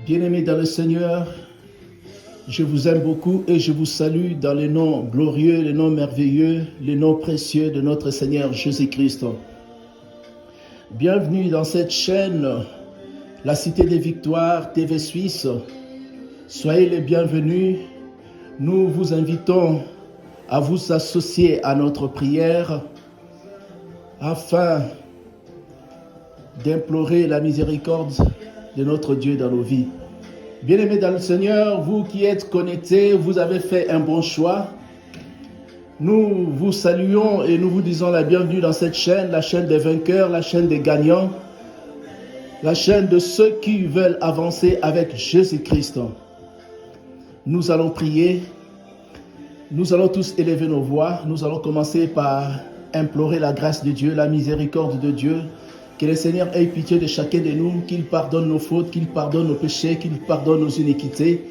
Bien-aimés dans le Seigneur, je vous aime beaucoup et je vous salue dans les noms glorieux, les noms merveilleux, les noms précieux de notre Seigneur Jésus-Christ. Bienvenue dans cette chaîne, la Cité des Victoires, TV Suisse. Soyez les bienvenus. Nous vous invitons à vous associer à notre prière afin d'implorer la miséricorde de notre Dieu dans nos vies. Bien-aimés dans le Seigneur, vous qui êtes connectés, vous avez fait un bon choix. Nous vous saluons et nous vous disons la bienvenue dans cette chaîne, la chaîne des vainqueurs, la chaîne des gagnants, la chaîne de ceux qui veulent avancer avec Jésus-Christ. Nous allons prier, nous allons tous élever nos voix, nous allons commencer par implorer la grâce de Dieu, la miséricorde de Dieu. Que le Seigneur ait pitié de chacun de nous, qu'il pardonne nos fautes, qu'il pardonne nos péchés, qu'il pardonne nos iniquités.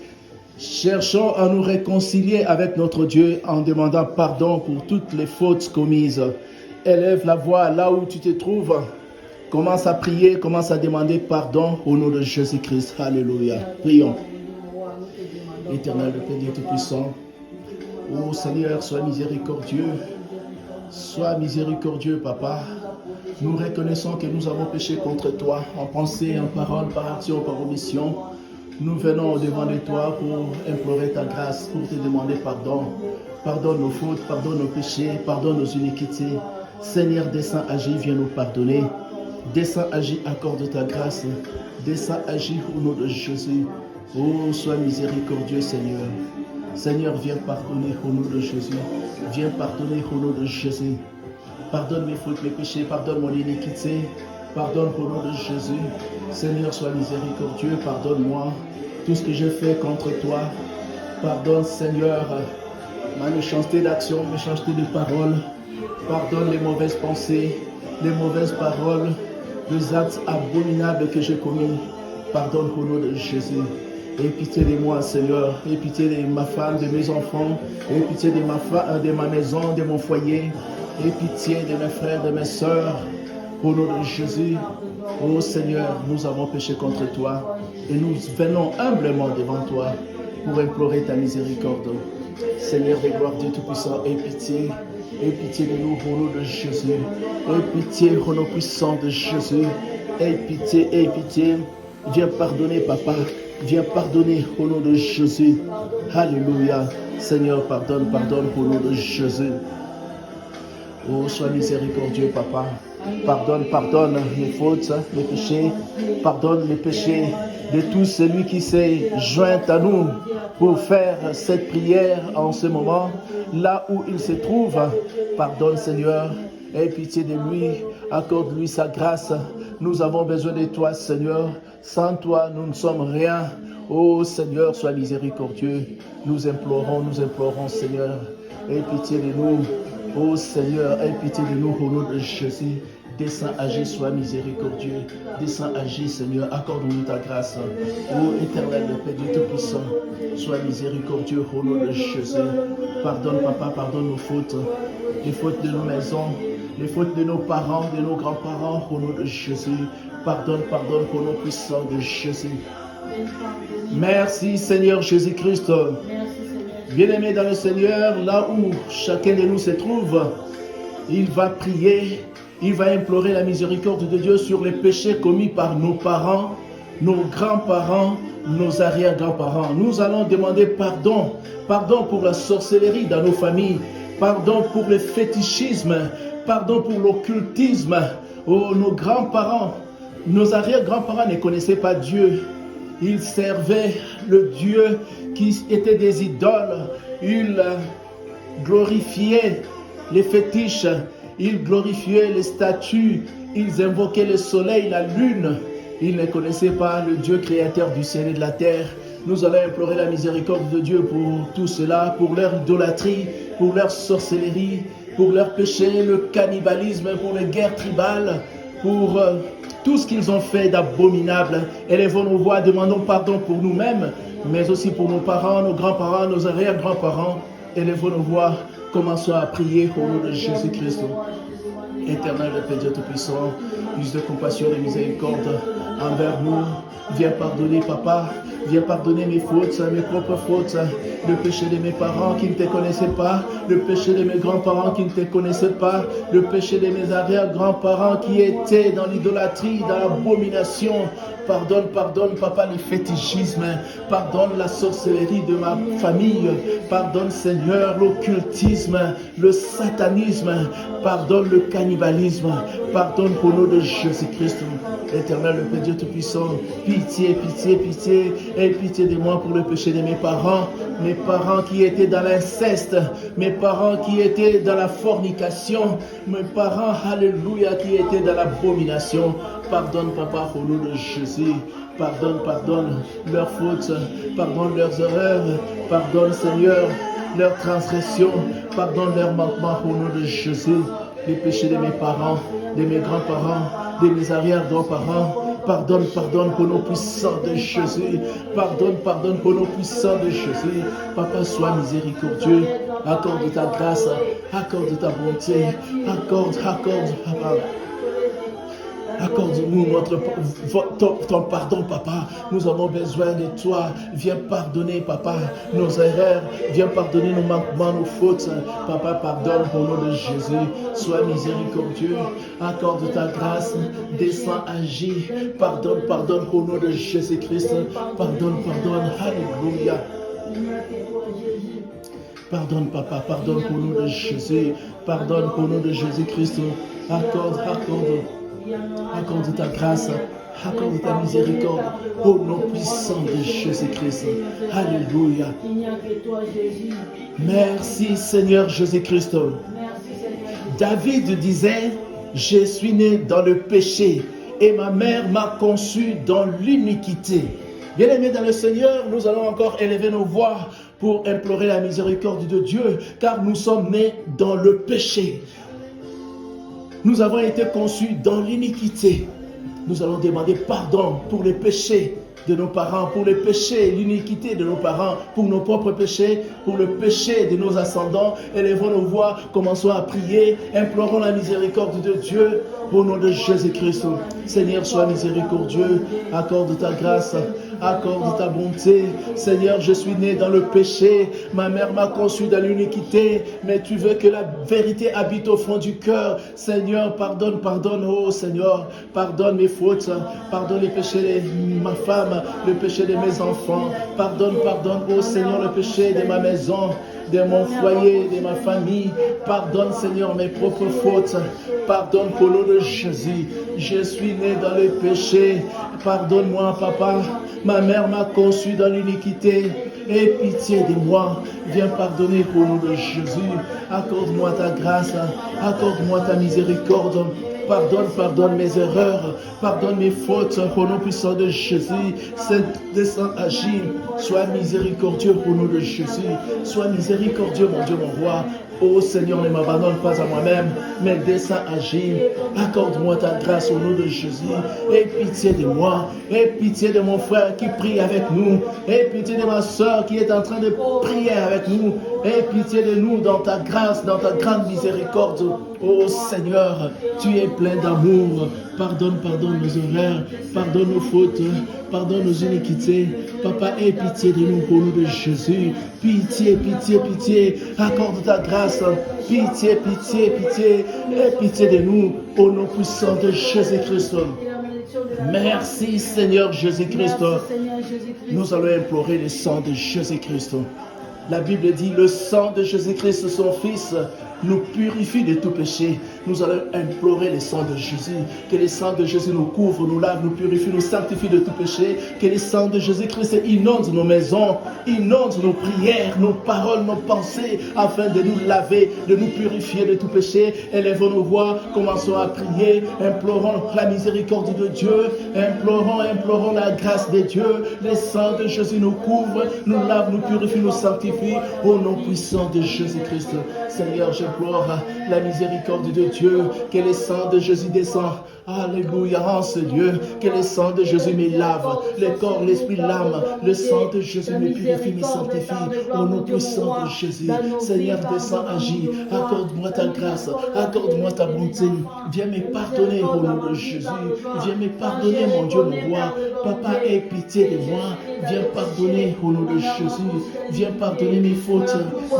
Cherchons à nous réconcilier avec notre Dieu en demandant pardon pour toutes les fautes commises. Élève la voix là où tu te trouves. Commence à prier, commence à demander pardon au nom de Jésus-Christ. Alléluia. Prions. Éternel, le Père Dieu Tout-Puissant, ô Seigneur, sois miséricordieux. Sois miséricordieux, Papa. Nous reconnaissons que nous avons péché contre toi, en pensée, en parole, par action, par omission. Nous venons au-devant de toi pour implorer ta grâce, pour te demander pardon. Pardonne nos fautes, pardonne nos péchés, pardonne nos iniquités. Seigneur, descends, agis, viens nous pardonner. Descends, agis, accorde ta grâce. Descends, agis au nom de Jésus. Oh, sois miséricordieux, Seigneur. Seigneur, viens pardonner au nom de Jésus. Viens pardonner au nom de Jésus. Pardonne mes fautes, mes péchés, pardonne mon iniquité. Pardonne au nom de Jésus. Seigneur, sois miséricordieux, pardonne-moi tout ce que j'ai fait contre toi. Pardonne, Seigneur, ma méchanceté d'action, méchanceté de parole. Pardonne les mauvaises pensées, les mauvaises paroles, les actes abominables que j'ai commis. Pardonne au nom de Jésus. Aie pitié de moi, Seigneur. Aie pitié de ma femme, de mes enfants. Aie pitié de ma maison, de mon foyer. Aie pitié de mes frères, de mes sœurs. Au nom de Jésus, ô Seigneur, nous avons péché contre toi et nous venons humblement devant toi pour implorer ta miséricorde. Seigneur de gloire, Dieu Tout-Puissant, aie pitié de nous au nom de Jésus. Aie pitié au nom puissant de Jésus. Aie pitié. Viens pardonner, Papa. Viens pardonner au nom de Jésus. Alléluia. Seigneur, pardonne au nom de Jésus. Oh, sois miséricordieux, Papa. Pardonne mes fautes, mes péchés. Pardonne les péchés de tout celui qui s'est joint à nous pour faire cette prière en ce moment, là où il se trouve. Pardonne, Seigneur. Aie pitié de lui. Accorde-lui sa grâce. Nous avons besoin de toi, Seigneur. Sans toi, nous ne sommes rien. Oh, Seigneur, sois miséricordieux. Nous implorons, Seigneur. Aie pitié de nous. Oh Seigneur, aie pitié de nous au nom de Jésus. Descends, agis, sois miséricordieux. Descends, agis, Seigneur. Accorde-nous ta grâce. Oh Éternel, le Père Dieu Tout-Puissant, sois miséricordieux au nom de Jésus. Pardonne, Papa, pardonne nos fautes. Les fautes de nos maisons, les fautes de nos parents, de nos grands-parents au nom de Jésus. Pardonne au nom puissant de Jésus. Merci Seigneur Jésus-Christ. Bien-aimé dans le Seigneur, là où chacun de nous se trouve, il va prier, il va implorer la miséricorde de Dieu sur les péchés commis par nos parents, nos grands-parents, nos arrière-grands-parents. Nous allons demander pardon pour la sorcellerie dans nos familles, pardon pour le fétichisme, pardon pour l'occultisme. Oh, nos grands-parents, nos arrière-grands-parents ne connaissaient pas Dieu. Ils servaient le Dieu qui était des idoles. Ils glorifiaient les fétiches. Ils glorifiaient les statues. Ils invoquaient le soleil, la lune. Ils ne connaissaient pas le Dieu créateur du ciel et de la terre. Nous allons implorer la miséricorde de Dieu pour tout cela, pour leur idolâtrie, pour leur sorcellerie, pour leur péché, le cannibalisme, pour les guerres tribales, pour tout ce qu'ils ont fait d'abominable. Élevons nos voix, demandons pardon pour nous-mêmes, mais aussi pour nos parents, nos grands-parents, nos arrière-grands-parents. Élevons nos voix, commençons à prier au nom de Jésus-Christ. Éternel Père Dieu Tout-Puissant, plus de compassion et de miséricorde envers nous. Viens pardonner, Papa. Viens pardonner mes fautes, mes propres fautes, le péché de mes parents qui ne te connaissaient pas, le péché de mes grands-parents qui ne te connaissaient pas, le péché de mes arrière-grands-parents qui étaient dans l'idolâtrie, dans l'abomination. Pardonne, pardonne, Papa, le fétichisme. Pardonne la sorcellerie de ma famille. Pardonne, Seigneur, l'occultisme, le satanisme. Pardonne le cannibalisme. Pardonne pour nous de Jésus-Christ. Éternel, le Père Dieu Tout-Puissant, pitié, pitié, pitié. Aie pitié de moi pour le péché de mes parents qui étaient dans l'inceste, mes parents qui étaient dans la fornication, mes parents, alléluia, qui étaient dans l'abomination. Pardonne, Papa, au nom de Jésus. Pardonne, pardonne leurs fautes, pardonne leurs erreurs, pardonne, Seigneur, leurs transgressions, pardonne leurs manquements au nom de Jésus. Les péchés de mes parents, de mes grands-parents, de mes arrière-grands-parents. Pardonne, pardonne pour nos puissants de Jésus. Pardonne, pardonne pour nos puissants de Jésus. Papa, sois miséricordieux. Accorde ta grâce, accorde ta bonté, accorde, Papa. Accorde-nous ton pardon, Papa. Nous avons besoin de toi. Viens pardonner, Papa, nos erreurs. Viens pardonner nos manquements, nos fautes. Papa, pardonne au nom de Jésus. Sois miséricordieux. Accorde ta grâce. Descends, agis. Pardonne, pardonne au nom de Jésus-Christ. Pardonne, pardonne. Alléluia. Pardonne, Papa. Pardonne au nom de Jésus. Pardonne au nom de Jésus-Christ. Accorde. Accorde ta grâce, accorde ta miséricorde au nom puissant de Jésus-Christ. Alléluia. Merci Seigneur Jésus-Christ. David disait, je suis né dans le péché et ma mère m'a conçu dans l'iniquité. Bien-aimés dans le Seigneur, nous allons encore élever nos voix pour implorer la miséricorde de Dieu, car nous sommes nés dans le péché. Nous avons été conçus dans l'iniquité. Nous allons demander pardon pour les péchés de nos parents, pour les péchés, l'iniquité de nos parents, pour nos propres péchés, pour le péché de nos ascendants. Élevons nos voix, commençons à prier, implorons la miséricorde de Dieu au nom de Jésus-Christ. Seigneur, sois miséricordieux, accorde ta grâce, accorde ta bonté. Seigneur, je suis né dans le péché, ma mère m'a conçu dans l'iniquité, mais tu veux que la vérité habite au fond du cœur. Seigneur, pardonne, oh Seigneur, pardonne mes fautes, pardonne les péchés de ma femme, le péché de mes enfants, pardonne, oh Seigneur, le péché de ma maison, de mon foyer, de ma famille. Pardonne, Seigneur, mes propres fautes. Pardonne pour l'eau de Jésus. Je suis né dans le péché. Pardonne-moi, Papa. Ma mère m'a conçu dans l'iniquité. Aie pitié de moi. Viens pardonner pour nous de Jésus. Accorde-moi ta grâce. Accorde-moi ta miséricorde. Pardonne mes erreurs, pardonne mes fautes au nom puissant de Jésus. Descends, agis, sois miséricordieux pour nous de Jésus. Sois miséricordieux, mon Dieu, mon roi. Oh Seigneur, ne m'abandonne pas à moi-même, mais descends, agis. Accorde-moi ta grâce au nom de Jésus. Aie pitié de moi, aie pitié de mon frère qui prie avec nous. Aie pitié de ma soeur qui est en train de prier avec nous. Aie pitié de nous dans ta grâce, dans ta grande miséricorde. Oh Seigneur, tu es plein d'amour. Pardonne nos erreurs, pardonne nos fautes, pardonne nos iniquités. Papa, aie pitié de nous pour nous de Jésus. Pitié, accorde ta grâce. Pitié, aie pitié de nous au nom puissant de Jésus-Christ. Merci Seigneur Jésus-Christ. Nous allons implorer le sang de Jésus-Christ. La Bible dit, le sang de Jésus-Christ, son Fils, nous purifie de tout péché. Nous allons implorer le sang de Jésus. Que le sang de Jésus nous couvre, nous lave, nous purifie, nous sanctifie de tout péché. Que le sang de Jésus-Christ inonde nos maisons, inonde nos prières, nos paroles, nos pensées, afin de nous laver, de nous purifier de tout péché. Élevons nos voix, commençons à prier, implorons la miséricorde de Dieu, implorons la grâce de Dieu. Le sang de Jésus nous couvre, nous lave, nous purifie, nous sanctifie, au nom puissant de Jésus-Christ. Seigneur, j'implore la miséricorde de Dieu Dieu, que le sang de Jésus descend. Alléluia, en ce lieu, que le sang de Jésus me lave, le corps, l'esprit, l'âme, le sang de Jésus me purifie, me sanctifie, au nom puissant de Jésus. Seigneur, descends, agis, accorde-moi ta grâce, accorde-moi ta bonté, viens me pardonner au nom de Jésus, viens me pardonner, mon Dieu, mon roi. Papa, aie pitié de moi, viens pardonner au nom de Jésus, viens pardonner mes fautes,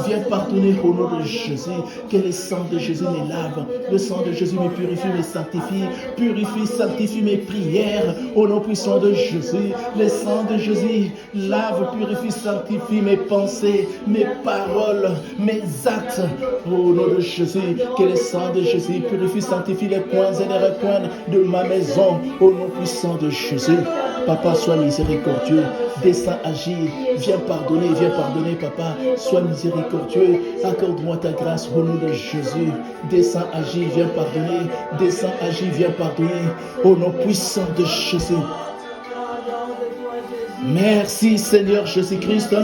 viens pardonner au nom de Jésus, que le sang de Jésus me lave, le sang de Jésus me purifie, me sanctifie, purifie, sanctifie mes prières au nom puissant de Jésus. Le sang de Jésus lave, purifie, sanctifie mes pensées, mes paroles, mes actes au nom de Jésus. Que le sang de Jésus purifie, sanctifie les coins et les recoins de ma maison au nom puissant de Jésus. Papa, sois miséricordieux, descends, agis, viens pardonner, papa, sois miséricordieux, accorde-moi ta grâce au nom de Jésus, descends, agis, viens pardonner, descends, agis, viens pardonner, au nom puissant de Jésus. Merci Seigneur Jésus-Christ,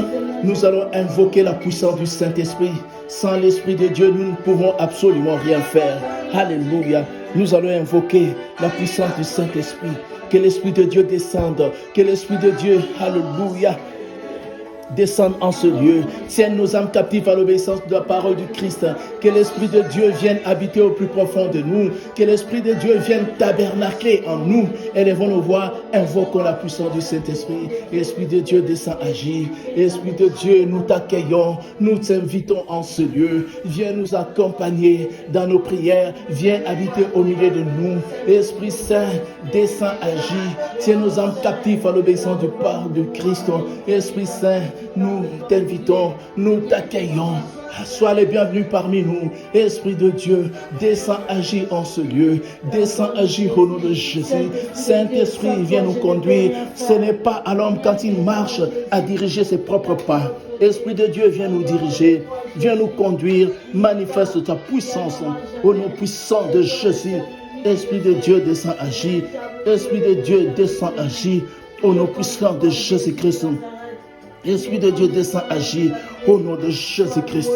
nous allons invoquer la puissance du Saint-Esprit. Sans l'Esprit de Dieu, nous ne pouvons absolument rien faire. Alléluia, nous allons invoquer la puissance du Saint-Esprit. Que l'Esprit de Dieu descende, que l'Esprit de Dieu, alléluia, descende en ce lieu, tienne nos âmes captives à l'obéissance de la parole du Christ, que l'Esprit de Dieu vienne habiter au plus profond de nous, que l'Esprit de Dieu vienne tabernacler en nous. Élevons nos voix, invoquons la puissance du Saint-Esprit. Esprit de Dieu, descend, agir. Esprit de Dieu, nous t'accueillons, nous t'invitons en ce lieu, viens nous accompagner dans nos prières, viens habiter au milieu de nous. Esprit Saint, descend, agir, tiens nos âmes captives à l'obéissance du parole du Christ. Esprit Saint, nous t'invitons, nous t'accueillons. Sois les bienvenus parmi nous. Esprit de Dieu, descends, agis en ce lieu. Descends, agis au nom de Jésus. Saint-Esprit, viens nous conduire. Ce n'est pas à l'homme quand il marche à diriger ses propres pas. Esprit de Dieu, viens nous diriger. Viens nous conduire. Manifeste ta puissance au nom puissant de Jésus. Esprit de Dieu, descends, agis. Esprit de Dieu, descends, agis au nom puissant de Jésus-Christ. Esprit de Dieu, descend, agir au nom de Jésus-Christ.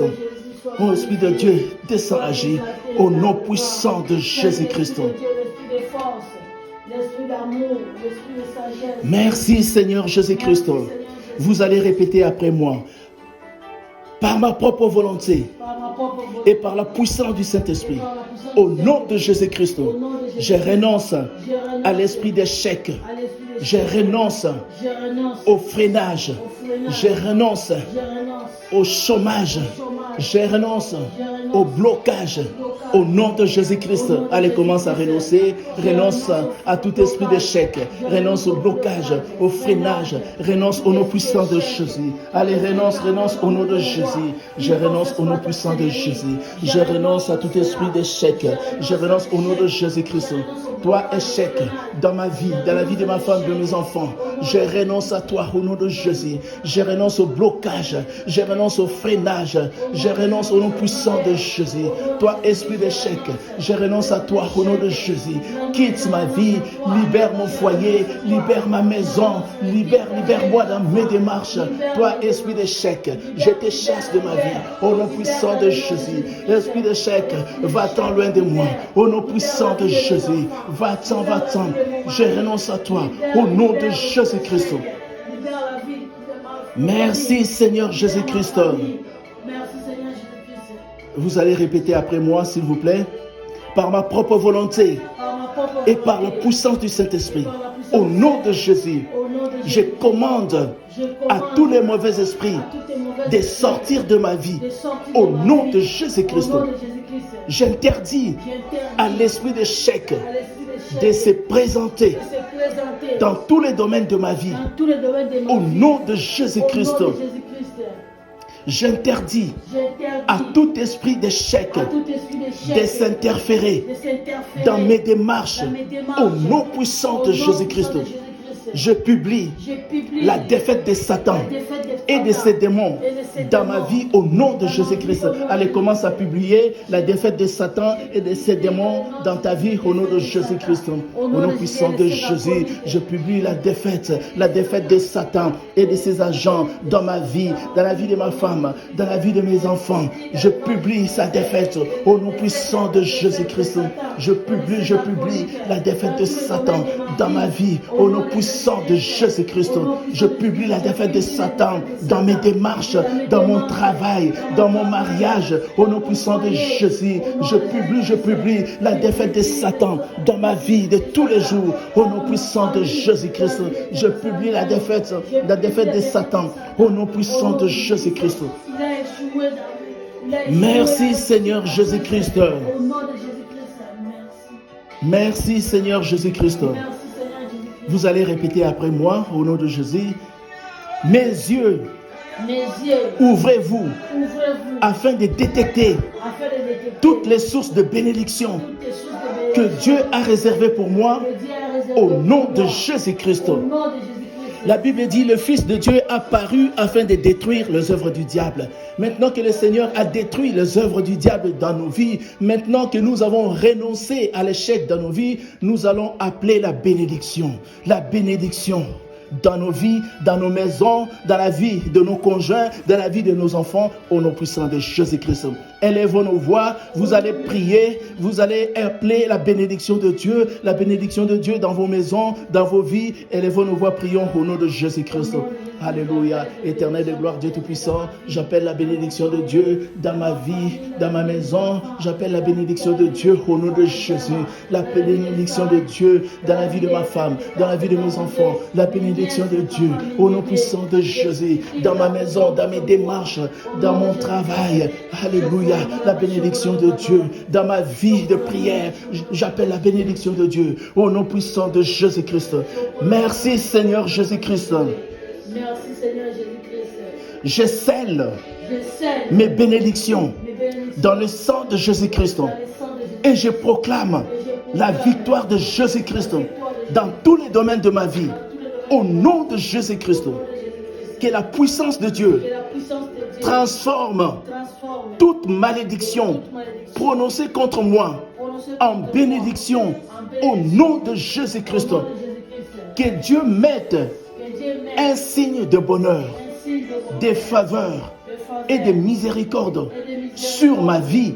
Oh, Esprit de Dieu, descend, agir au nom puissant de Jésus-Christ. Merci Seigneur Jésus-Christ. Vous allez répéter après moi. Par ma propre volonté et par la puissance du Saint-Esprit, au nom de Jésus-Christ, je renonce à l'esprit d'échec. Je renonce au freinage. Je renonce au chômage. Je renonce au blocage. Au nom de Jésus-Christ, allez, commence à renoncer. Renonce à tout esprit d'échec. Renonce au blocage, au freinage. Renonce au nom puissant de Jésus. Allez, renonce au nom de Jésus. Je renonce au nom puissant de Jésus. Je renonce à tout esprit d'échec. Je renonce au nom de Jésus-Christ. Toi, échec dans ma vie, dans la vie de ma femme, de mes enfants, je renonce à toi au nom de Jésus. Je renonce au blocage, je renonce au freinage, je renonce au nom puissant de Jésus. Toi, esprit d'échec, je renonce à toi au nom de Jésus. Quitte ma vie, libère mon foyer, libère ma maison, libère-moi dans mes démarches. Toi, esprit d'échec, je te chasse de ma vie au nom puissant de Jésus. Esprit d'échec, va-t'en loin de moi au nom puissant de Jésus. Va-t'en, va-t'en. Je renonce à toi au nom de Jésus-Christ. Merci Seigneur Jésus-Christ. Vous allez répéter après moi s'il vous plaît. Par ma propre volonté et par la puissance du Saint-Esprit, au nom de Jésus, je commande à tous les mauvais esprits de sortir de ma vie au nom de Jésus-Christ. J'interdis à l'esprit d'échec de se présenter dans tous les domaines de ma vie au nom de Jésus-Christ. J'interdis à tout esprit d'échec de s'interférer dans mes démarches au nom puissant de Jésus-Christ. Je publie la défaite de Satan et de ses démons dans ma vie au nom de Jésus-Christ. Allez, commence à publier la défaite de Satan et de ses démons dans ta vie au nom de Jésus-Christ. Au nom puissant de Jésus, je publie la défaite de Satan et de ses agents dans ma vie, dans la vie de ma femme, dans la vie de mes enfants. Je publie sa défaite au nom puissant de Jésus-Christ. Je publie la défaite de Satan dans ma vie au nom puissant de Jésus-Christ. Je publie la défaite de Satan dans mes démarches, dans mon travail, dans mon mariage au nom puissant de Jésus. Je publie la défaite de Satan dans ma vie de tous les jours au nom puissant de Jésus-Christ. Je publie la défaite de Satan au nom puissant de Jésus-Christ. Merci Seigneur Jésus-Christ. Merci Seigneur Jésus-Christ. Vous allez répéter après moi au nom de Jésus. Mes yeux, ouvrez-vous afin de détecter toutes les sources de bénédiction que Dieu a réservées pour moi au nom de Jésus-Christ. La Bible dit, le Fils de Dieu a paru afin de détruire les œuvres du diable. Maintenant que le Seigneur a détruit les œuvres du diable dans nos vies, maintenant que nous avons renoncé à l'échec dans nos vies, nous allons appeler la bénédiction. La bénédiction dans nos vies, dans nos maisons, dans la vie de nos conjoints, dans la vie de nos enfants, au nom puissant de Jésus-Christ. Élevons nos voix, vous allez prier, vous allez appeler la bénédiction de Dieu dans vos maisons, dans vos vies. Élevons nos voix, prions au nom de Jésus-Christ. Alléluia. Éternel de gloire, Dieu Tout-Puissant, j'appelle la bénédiction de Dieu dans ma vie, dans ma maison. J'appelle la bénédiction de Dieu au nom de Jésus. La bénédiction de Dieu dans la vie de ma femme, dans la vie de mes enfants. La bénédiction de Dieu au nom puissant de Jésus, dans ma maison, dans mes démarches, dans mon travail. Alléluia. La bénédiction de Dieu dans ma vie de prière. J'appelle la bénédiction de Dieu au nom puissant de Jésus-Christ. Merci Seigneur Jésus-Christ. Merci Seigneur Jésus-Christ. Je scelle mes bénédictions dans le sang de Jésus-Christ et je proclame la victoire de Jésus-Christ dans tous les domaines de ma vie au nom de Jésus-Christ. Que la puissance de Dieu transforme toute malédiction prononcée contre moi en bénédiction au nom de Jésus-Christ. Que Dieu mette un signe de bonheur, de faveur et de miséricorde sur ma vie,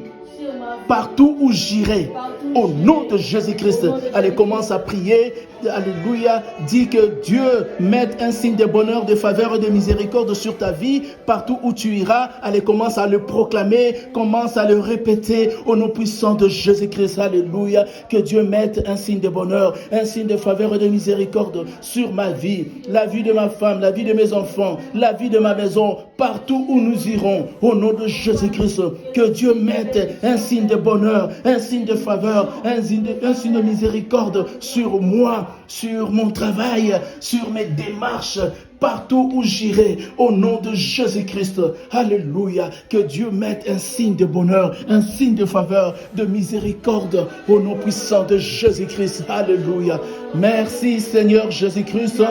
partout où j'irai, au nom de Jésus-Christ. Allez, commence à prier. Alléluia. Dis que Dieu mette un signe de bonheur, de faveur et de miséricorde sur ta vie, partout où tu iras. Allez, commence à le proclamer, commence à le répéter au nom puissant de Jésus-Christ. Alléluia. Que Dieu mette un signe de bonheur, un signe de faveur et de miséricorde sur ma vie, la vie de ma femme, la vie de mes enfants, la vie de ma maison, partout où nous irons, au nom de Jésus-Christ. Que Dieu mette un signe de bonheur, un signe de faveur, un signe de miséricorde sur moi, sur mon travail, sur mes démarches, partout où j'irai, au nom de Jésus-Christ. Alléluia. Que Dieu mette un signe de bonheur, un signe de faveur, de miséricorde, au nom puissant de Jésus-Christ. Alléluia. Merci Seigneur Jésus-Christ.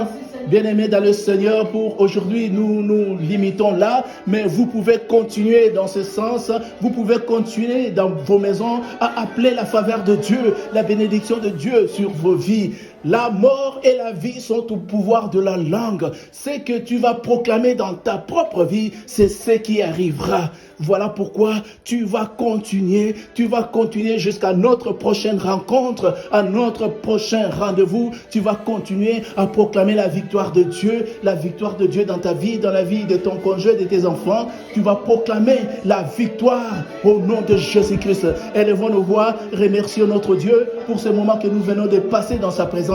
Bien-aimés dans le Seigneur, pour aujourd'hui, nous nous limitons là, mais vous pouvez continuer dans ce sens. Vous pouvez continuer dans vos maisons à appeler la faveur de Dieu, la bénédiction de Dieu sur vos vies. La mort et la vie sont au pouvoir de la langue. Ce que tu vas proclamer dans ta propre vie, c'est ce qui arrivera. Voilà pourquoi tu vas continuer jusqu'à notre prochaine rencontre, à notre prochain rendez-vous. Tu vas continuer à proclamer la victoire de Dieu dans ta vie, dans la vie de ton conjoint, de tes enfants. Tu vas proclamer la victoire au nom de Jésus-Christ. Élevons nos voix, remercions notre Dieu pour ce moment que nous venons de passer dans sa présence.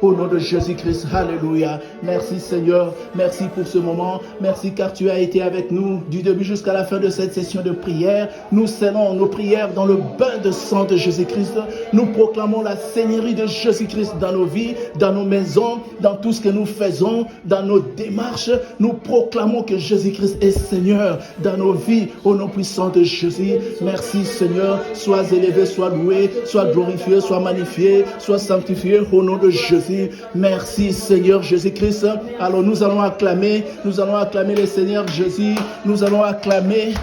Au nom de Jésus-Christ, alléluia. Merci Seigneur, merci pour ce moment. Merci car tu as été avec nous du début jusqu'à la fin de cette session de prière. Nous scellons nos prières dans le bain de sang de Jésus-Christ. Nous proclamons la seigneurie de Jésus-Christ dans nos vies, dans nos maisons, dans tout ce que nous faisons, dans nos démarches. Nous proclamons que Jésus-Christ est Seigneur dans nos vies, au nom puissant de Jésus. Merci Seigneur, sois élevé, sois loué, sois glorifié, sois magnifié, sois sanctifié au nom de Jésus. Merci Seigneur Jésus-Christ. Alors nous allons acclamer le Seigneur Jésus. Nous allons acclamer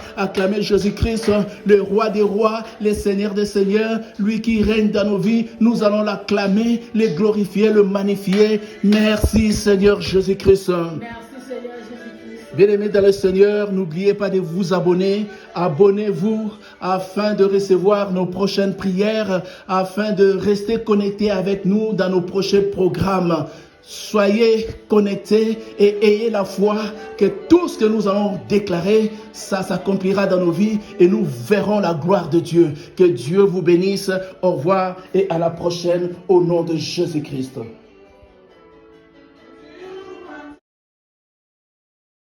Jésus-Christ, le roi des rois, le Seigneur des seigneurs, lui qui règne dans nos vies. Nous allons l'acclamer, le glorifier, le magnifier. Merci Seigneur Jésus-Christ. Merci Seigneur Jésus-Christ. Bien-aimés dans le Seigneur, n'oubliez pas de vous abonner. Abonnez-vous afin de recevoir nos prochaines prières, afin de rester connectés avec nous dans nos prochains programmes. Soyez connectés et ayez la foi que tout ce que nous allons déclarer, ça s'accomplira dans nos vies et nous verrons la gloire de Dieu. Que Dieu vous bénisse. Au revoir et à la prochaine au nom de Jésus-Christ.